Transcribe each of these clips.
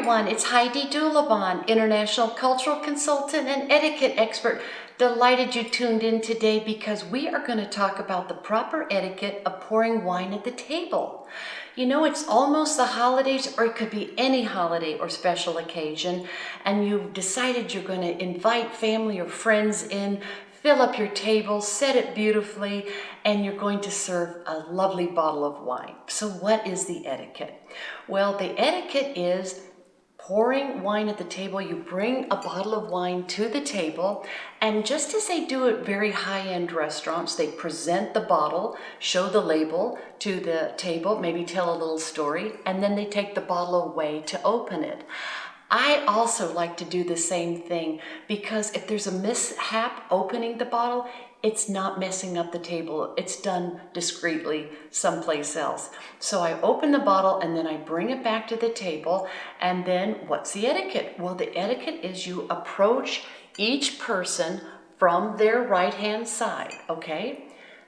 everyone, it's Heidi Dulabon, international cultural consultant and etiquette expert. Delighted you tuned in today because we are going to talk about the proper etiquette of pouring wine at the table. You know, it's almost the holidays, or it could be any holiday or special occasion, and you've decided you're going to invite family or friends in, fill up your table, set it beautifully, and you're going to serve a lovely bottle of wine. So what is the etiquette? Well, the etiquette is pouring wine at the table. You bring a bottle of wine to the table, and just as they do at very high-end restaurants, they present the bottle, show the label to the table, maybe tell a little story, and then they take the bottle away to open it. I also like to do the same thing because if there's a mishap opening the bottle, it's not messing up the table. It's done discreetly someplace else. So I open the bottle and then I bring it back to the table. And then what's the etiquette? Well, the etiquette is you approach each person from their right-hand side, okay?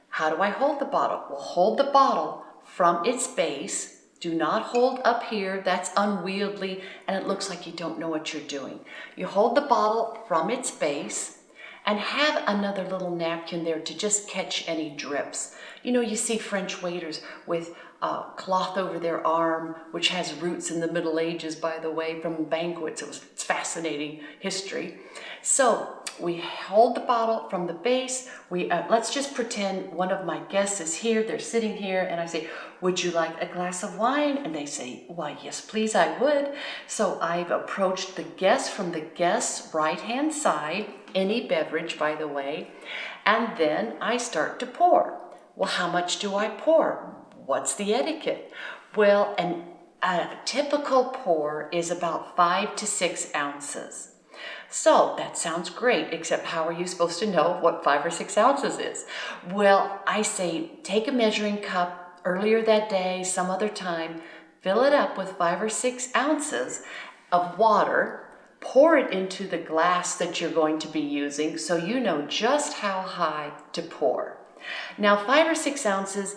How do I hold the bottle? Well, hold the bottle from its base. Do not hold up here, that's unwieldy, and it looks like you don't know what you're doing. You hold the bottle from its base and have another little napkin there to just catch any drips. You know, you see French waiters with cloth over their arm, which has roots in the Middle Ages, by the way, from banquets. It's fascinating history. So we hold the bottle from the base. Let's just pretend one of my guests is here. They're sitting here, and I say, "Would you like a glass of wine?" And they say, "Why, yes, please, I would." So I've approached the guest from the guest's right-hand side, any beverage, by the way, and then I start to pour. Well, how much do I pour? What's the etiquette? Well, a typical pour is about 5 to 6 ounces. So that sounds great, except how are you supposed to know what 5 or 6 ounces is? Well, I say take a measuring cup earlier that day, some other time, fill it up with 5 or 6 ounces of water, pour it into the glass that you're going to be using so you know just how high to pour. Now, 5 or 6 ounces,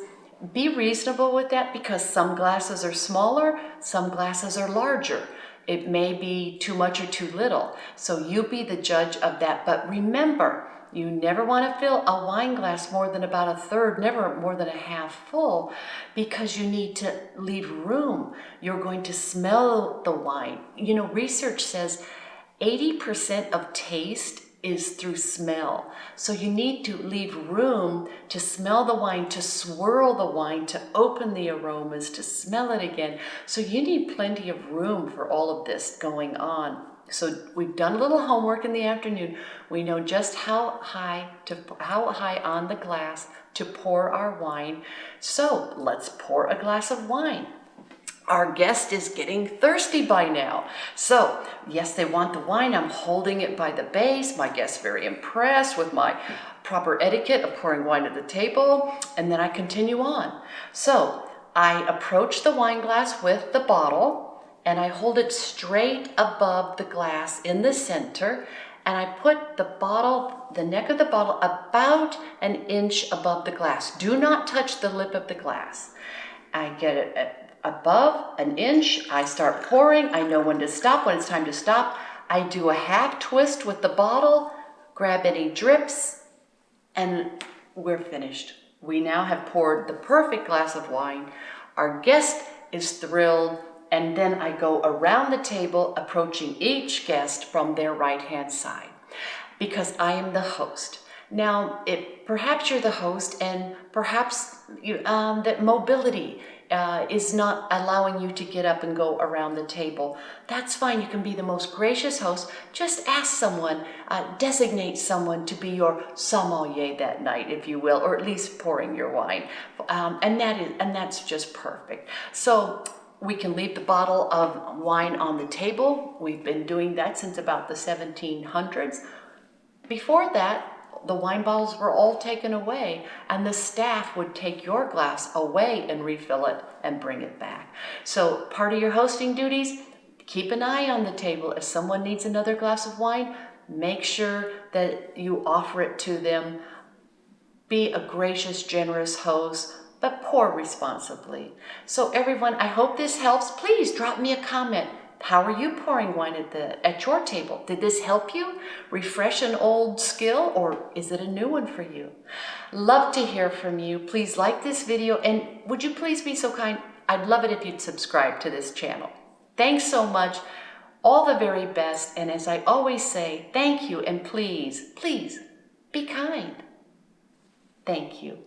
be reasonable with that because some glasses are smaller, some glasses are larger. It may be too much or too little. So you be the judge of that. But remember, you never want to fill a wine glass more than about a third, never more than a half full, because you need to leave room. You're going to smell the wine. You know, research says 80% of taste is through smell. So you need to leave room to smell the wine, to swirl the wine, to open the aromas, to smell it again. So you need plenty of room for all of this going on. So we've done a little homework in the afternoon. We know just how high on the glass to pour our wine. So let's pour a glass of wine. Our guest is getting thirsty by now. So, yes, they want the wine. I'm holding it by the base. My guest's very impressed with my proper etiquette of pouring wine at the table. And then I continue on. So, I approach the wine glass with the bottle, and I hold it straight above the glass in the center. And I put the neck of the bottle about an inch above the glass. Do not touch the lip of the glass. I get it above an inch. I start pouring. I know when to stop, when it's time to stop. I do a half twist with the bottle, grab any drips, and we're finished. We now have poured the perfect glass of wine. Our guest is thrilled, and then I go around the table, approaching each guest from their right-hand side, because I am the host. Now, perhaps you're the host, and perhaps that mobility is not allowing you to get up and go around the table. That's fine. You can be the most gracious host. Just ask someone, designate someone to be your sommelier that night, if you will, or at least pouring your wine. And that's just perfect. So we can leave the bottle of wine on the table. We've been doing that since about the 1700s. Before that, the wine bottles were all taken away, and the staff would take your glass away and refill it and bring it back. So part of your hosting duties, keep an eye on the table. If someone needs another glass of wine, make sure that you offer it to them. Be a gracious, generous host, but pour responsibly. So everyone, I hope this helps. Please drop me a comment. How are you pouring wine at your table? Did this help you refresh an old skill, or is it a new one for you? Love to hear from you. Please like this video, and would you please be so kind? I'd love it if you'd subscribe to this channel. Thanks so much. All the very best, and as I always say, thank you, and please, please be kind. Thank you.